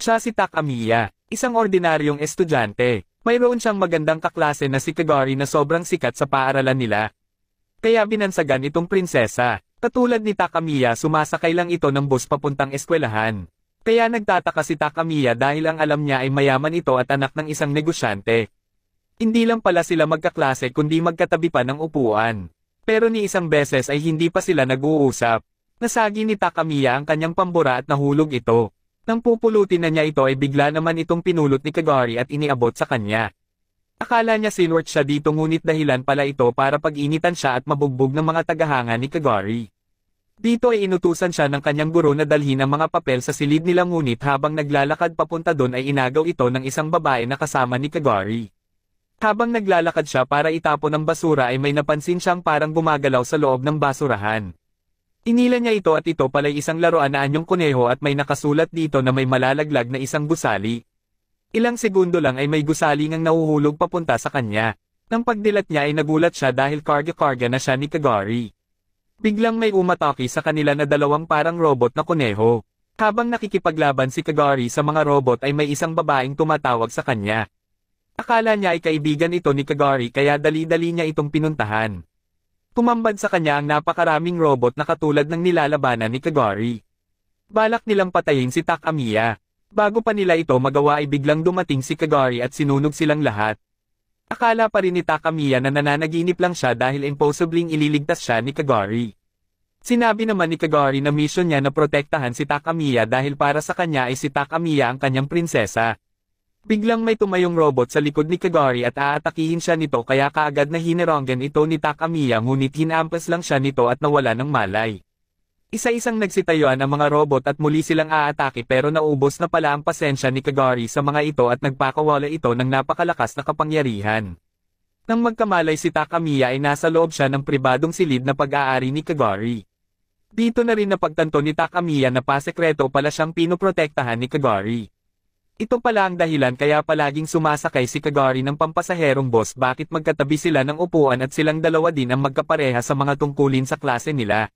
Siya si Takamiya, isang ordinaryong estudyante. Mayroon siyang magandang kaklase na si Kagari na sobrang sikat sa paaralan nila. Kaya binansagan itong prinsesa. Katulad ni Takamiya, sumasakay lang ito ng bus papuntang eskwelahan. Kaya nagtataka si Takamiya dahil ang alam niya ay mayaman ito at anak ng isang negosyante. Hindi lang pala sila magkaklase kundi magkatabi pa ng upuan. Pero ni isang beses ay hindi pa sila nag-uusap. Nasagi ni Takamiya ang kanyang pambura at nahulog ito. Nang pupulutin na niya ito ay bigla naman itong pinulot ni Kagari at iniabot sa kanya. Akala niya sinwert siya dito ngunit dahilan pala ito para pag-initan siya at mabugbog ng mga tagahanga ni Kagari. Dito ay inutusan siya ng kanyang guro na dalhin ang mga papel sa silid nila ngunit habang naglalakad papunta doon ay inagaw ito ng isang babae na kasama ni Kagari. Habang naglalakad siya para itapon ang basura ay may napansin siyang parang gumagalaw sa loob ng basurahan. Inila niya ito at ito pala'y isang laruan na anyong kuneho at may nakasulat dito na may malalaglag na isang gusali. Ilang segundo lang ay may gusali ngang nahuhulog papunta sa kanya. Nang pagdilat niya ay nagulat siya dahil karga-karga na siya ni Kagari. Biglang may umatake sa kanila na dalawang parang robot na kuneho. Habang nakikipaglaban si Kagari sa mga robot ay may isang babaeng tumatawag sa kanya. Akala niya ay kaibigan ito ni Kagari kaya dali-dali niya itong pinuntahan. Tumambad sa kanya ang napakaraming robot na katulad ng nilalabanan ni Kagari. Balak nilang patayin si Takamiya. Bago pa nila ito magawa ay biglang dumating si Kagari at sinunog silang lahat. Akala pa rin ni Takamiya na nananaginip lang siya dahil impossibling ililigtas siya ni Kagari. Sinabi naman ni Kagari na mission niya na protektahan si Takamiya dahil para sa kanya ay si Takamiya ang kanyang prinsesa. Biglang may tumayong robot sa likod ni Kagari at aatakihin siya nito kaya kaagad na hineronggan ito ni Takamiya ngunit hinampas lang siya nito at nawala ng malay. Isa-isang nagsitayuan ang mga robot at muli silang aatake pero naubos na pala ang pasensya ni Kagari sa mga ito at nagpakawala ito ng napakalakas na kapangyarihan. Nang magkamalay si Takamiya ay nasa loob siya ng pribadong silid na pag-aari ni Kagari. Dito na rin napagtanto ni Takamiya na pasekreto pala siyang pinoprotektahan ni Kagari. Ito pala ang dahilan kaya palaging sumasakay si Kagari ng pampasaherong bus bakit magkatabi sila ng upuan at silang dalawa din ang magkapareha sa mga tungkulin sa klase nila.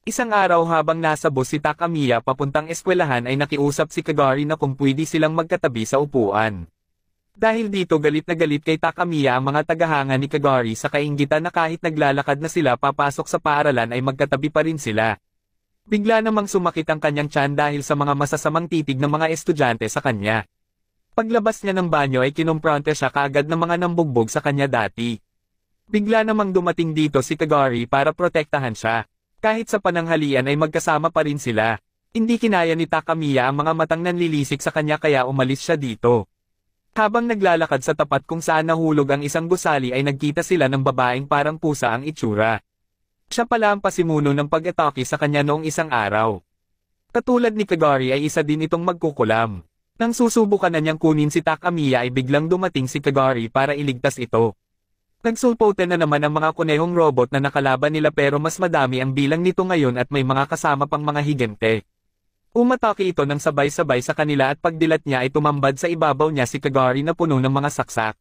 Isang araw habang nasa bus si Takamiya papuntang eskwelahan ay nakiusap si Kagari na kung pwede silang magkatabi sa upuan. Dahil dito galit na galit kay Takamiya ang mga tagahanga ni Kagari sa kainggitan na kahit naglalakad na sila papasok sa paaralan ay magkatabi pa rin sila. Bigla namang sumakit ang kanyang tiyan dahil sa mga masasamang titig ng mga estudyante sa kanya. Paglabas niya ng banyo ay kinumpronte siya kaagad ng mga nambugbog sa kanya dati. Bigla namang dumating dito si Kagari para protektahan siya. Kahit sa pananghalian ay magkasama pa rin sila. Hindi kinaya ni Takamiya ang mga matang nanlilisik sa kanya kaya umalis siya dito. Habang naglalakad sa tapat kung saan nahulog ang isang gusali ay nagkita sila ng babaeng parang pusa ang itsura. Siya pala ang pasimuno ng pag-atake sa kanya noong isang araw. Katulad ni Kagari ay isa din itong magkukulam. Nang susubukan na niyang kunin si Takamiya ay biglang dumating si Kagari para iligtas ito. Nagsulpoten na naman ang mga kunehong robot na nakalaban nila pero mas madami ang bilang nito ngayon at may mga kasama pang mga higante. Umatake ito ng sabay-sabay sa kanila at pagdilat niya ay tumambad sa ibabaw niya si Kagari na puno ng mga saksak.